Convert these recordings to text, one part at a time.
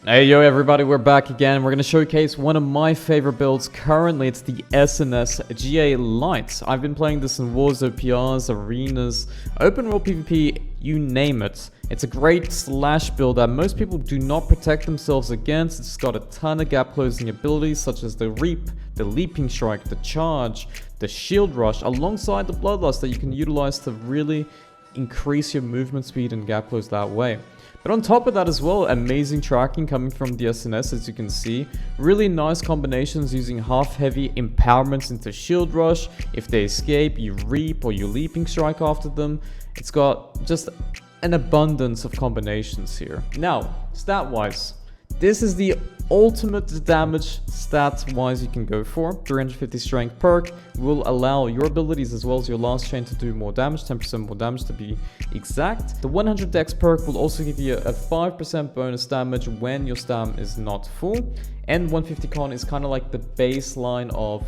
Hey yo everybody, we're back again. We're going to showcase one of my favorite builds currently. It's the SNS GA Lite. I've been playing this in wars, OPRs, arenas, open world PvP, you name it. It's a great slash build that most people do not protect themselves against. It's got a ton of gap closing abilities such as the Reap, the Leaping Strike, the Charge, the Shield Rush, alongside the Bloodlust that you can utilize to really increase your movement speed and gap close that way. But on top of that as well, amazing tracking coming from the SNS, as you can see. Really nice combinations using half heavy empowerments into Shield Rush. If they escape, you Reap or you Leaping Strike after them. It's got just an abundance of combinations here. Now, stat-wise, this is the ultimate damage stat-wise you can go for. 350 strength perk will allow your abilities as well as your last chain to do more damage, 10% more damage to be exact. The 100 dex perk will also give you a 5% bonus damage when your stam is not full. And 150 con is kind of like the baseline of,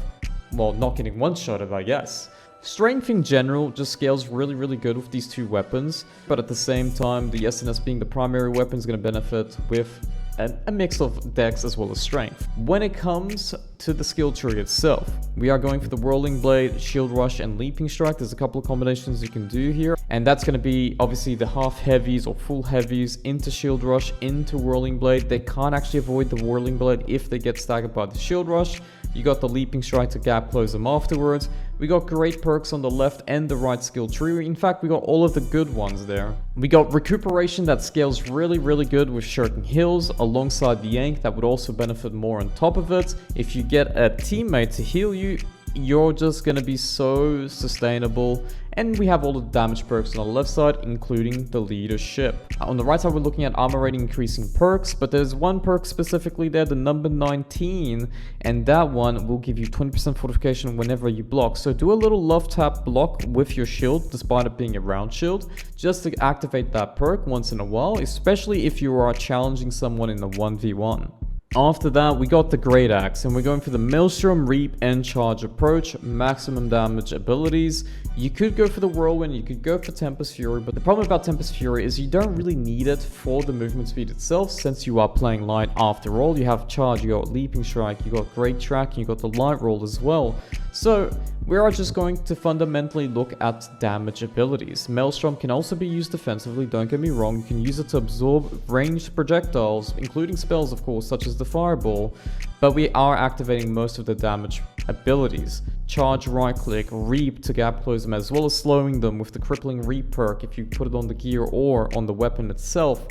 well, not getting one-shotted, I guess. Strength in general just scales really good with these two weapons, but at the same time, the SNS being the primary weapon is going to benefit with a mix of dex as well as strength. When it comes to the skill tree itself, we are going for the Whirling Blade, Shield Rush, and Leaping Strike. There's a couple of combinations you can do here, and that's going to be obviously the half heavies or full heavies into Shield Rush, into Whirling Blade. They can't actually avoid the Whirling Blade if they get staggered by the Shield Rush. You got the Leaping Strike to gap close them afterwards. We got great perks on the left and the right skill tree. In fact, we got all of the good ones there. We got Recuperation that scales really good with certain heals alongside the Yank that would also benefit more on top of it. If you get a teammate to heal you, you're just gonna be so sustainable. And we have all the damage perks on the left side, including the leadership. On the right side, we're looking at armor rating increasing perks, but there's one perk specifically there, the number 19, and that one will give you 20% fortification whenever you block. So do a little love tap block with your shield, despite it being a round shield, just to activate that perk once in a while, especially if you are challenging someone in the 1v1. After that, we got the Great Axe, and we're going for the Maelstrom, Reap, and Charge approach, maximum damage abilities. You could go for the Whirlwind, you could go for Tempest Fury, but the problem about Tempest Fury is you don't really need it for the movement speed itself, since you are playing light after all. You have Charge, you got Leaping Strike, you got Great Track, you got the Light Roll as well. So we are just going to fundamentally look at damage abilities. Maelstrom can also be used defensively, don't get me wrong. You can use it to absorb ranged projectiles, including spells of course, such as the Fireball, but we are activating most of the damage abilities. Charge, right click, Reap to gap close them, as well as slowing them with the Crippling Reap perk if you put it on the gear or on the weapon itself,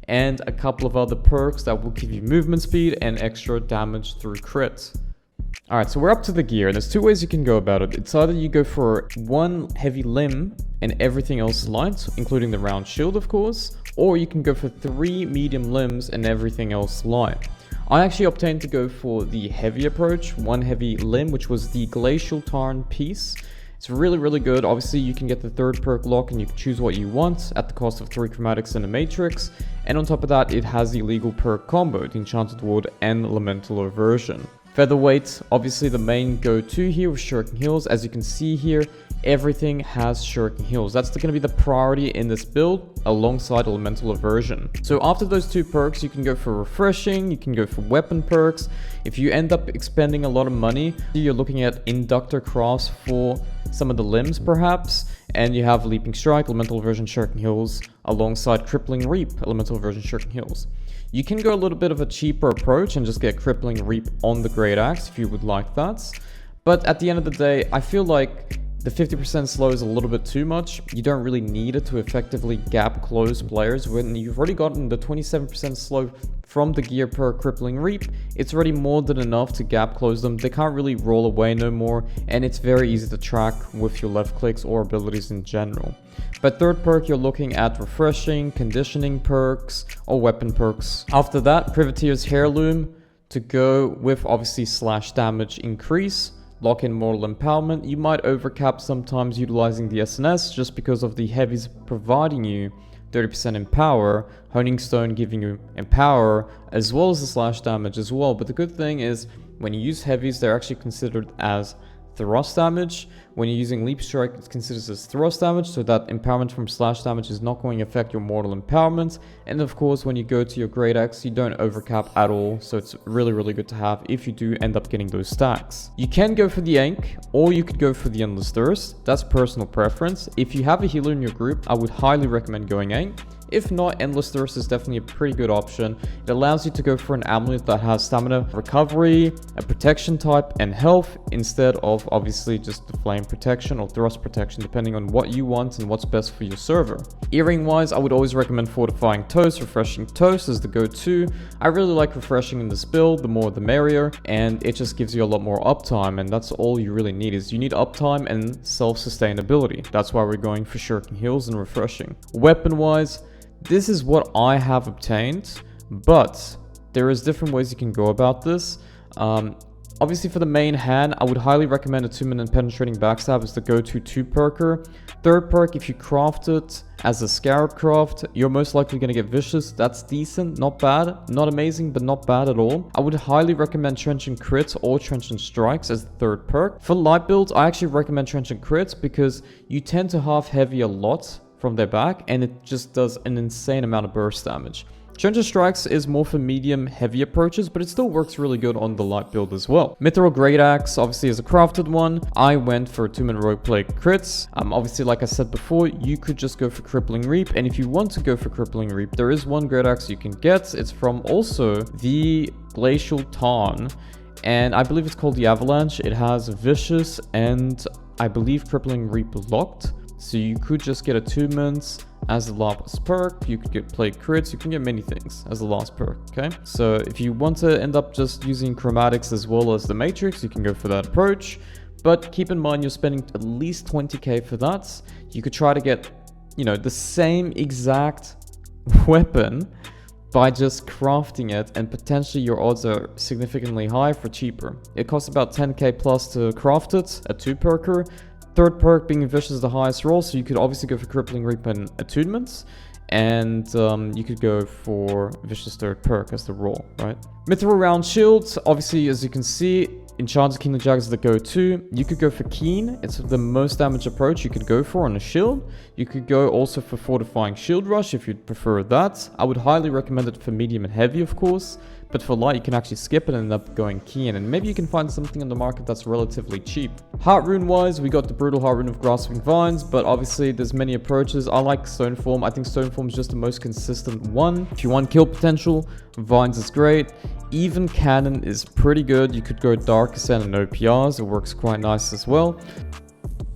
and a couple of other perks that will give you movement speed and extra damage through crit. Alright, so we're up to the gear, and there's two ways you can go about it. It's either you go for one heavy limb and everything else is light, including the round shield of course, or you can go for 3 medium limbs and everything else light. I actually opted to go for the heavy approach, one heavy limb, which was the Glacial Tarn piece. It's really good. Obviously, you can get the third perk lock and you can choose what you want at the cost of 3 chromatics and a matrix. And on top of that, it has the legal perk combo, the Enchanted Wood and Elemental Aversion. Featherweight, obviously the main go-to here with Shuriken Heals. As you can see here, everything has Shuriken Heals. That's going to be the priority in this build alongside Elemental Aversion. So after those 2 perks, you can go for Refreshing, you can go for weapon perks. If you end up expending a lot of money, you're looking at Inductor Crafts for some of the limbs perhaps, and you have Leaping Strike, Elemental Aversion, Shuriken Heals alongside Crippling Reap, Elemental Aversion, Shuriken Heals. You can go a little bit of a cheaper approach and just get Crippling Reap on the Great Axe if you would like that. But at the end of the day, I feel like the 50% slow is a little bit too much. You don't really need it to effectively gap close players. When you've already gotten the 27% slow from the gear per Crippling Reap, it's already more than enough to gap close them. They can't really roll away no more, and it's very easy to track with your left clicks or abilities in general. But third perk, you're looking at Refreshing, Conditioning perks, or weapon perks. After that, Privateer's Heirloom to go with obviously slash damage increase. Lock in Mortal Empowerment. You might overcap sometimes utilizing the SNS just because of the heavies providing you 30% Empower, Honing Stone giving you Empower, as well as the slash damage as well. But the good thing is, when you use heavies, they're actually considered as thrust damage. When you're using Leap Strike, it's considered as thrust damage, so that empowerment from slash damage is not going to affect your mortal empowerment. And of course, when you go to your Great Axe, you don't overcap at all, so it's really, really good to have if you do end up getting those stacks. You can go for the Ankh, or you could go for the Endless Thirst. That's personal preference. If you have a healer in your group, I would highly recommend going Ankh. If not, Endless Thirst is definitely a pretty good option. It allows you to go for an amulet that has stamina recovery, a protection type, and health, instead of obviously just the flame protection or thrust protection, depending on what you want and what's best for your server. Earring wise, I would always recommend Fortifying Toast. Refreshing Toast is the go-to. I really like refreshing in this build, the more the merrier, and it just gives you a lot more uptime, and that's all you really need. Is you need uptime and self-sustainability. That's why we're going for shirking heals and refreshing. Weapon wise, this is what I have obtained, but there is different ways you can go about this. Obviously for the main hand, I would highly recommend Attunement and Penetrating Backstab as the go-to 2-perker. 3rd perk, if you craft it as a Scarab craft, you're most likely going to get Vicious. That's decent, not bad, not amazing, but not bad at all. I would highly recommend Trenchant Crits or Trenchant Strikes as the 3rd perk. For light builds, I actually recommend Trenchant Crits because you tend to half heavy a lot from their back, and it just does an insane amount of burst damage. Trenchant Strikes is more for medium heavy approaches, but it still works really good on the light build as well. Mithril Great Axe obviously is a crafted one. I went for Attunement Rogue Plague crits. Obviously, like I said before, you could just go for Crippling Reap, and if you want to go for Crippling Reap, there is one Great Axe you can get. It's from also the Glacial Tarn, and I believe it's called the Avalanche. It has Vicious and I believe Crippling Reap locked. So you could just get Attunements as the last perk, you could get Plague Crits, you can get many things as the last perk, okay? So if you want to end up just using Chromatics as well as the Matrix, you can go for that approach. But keep in mind, you're spending at least 20k for that. You could try to get, you know, the same exact weapon by just crafting it, and potentially your odds are significantly higher for cheaper. It costs about 10k plus to craft it, a 2-perker. 3rd perk being Vicious is the highest roll, so you could obviously go for Crippling Reap and Attunements, and you could go for Vicious 3rd perk as the roll, right? Mithril Round Shields, obviously, as you can see, Enchanted Keen Jags is the go-to. You could go for Keen, it's the most damage approach you could go for on a shield. You could go also for Fortifying Shield Rush if you'd prefer that. I would highly recommend it for medium and heavy, of course. But for light, you can actually skip it and end up going Keen, and maybe you can find something on the market that's relatively cheap. Heart Rune wise, we got the Brutal Heart Rune of Grasping Vines, but obviously there's many approaches. I like Stone Form. I think Stone Form is just the most consistent one. If you want kill potential, Vines is great. Even Cannon is pretty good. You could go Dark Ascent and OPRs. It works quite nice as well.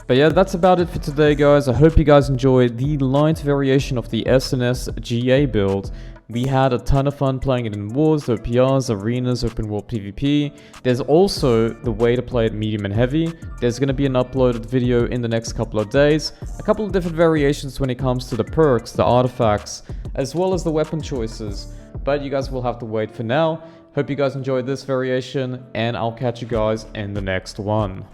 But yeah, that's about it for today, guys. I hope you guys enjoyed the light variation of the SNS GA build. We had a ton of fun playing it in wars, OPRs, arenas, open world PvP. There's also the way to play it medium and heavy. There's going to be an uploaded video in the next couple of days. A couple of different variations when it comes to the perks, the artifacts, as well as the weapon choices. But you guys will have to wait for now. Hope you guys enjoyed this variation, and I'll catch you guys in the next one.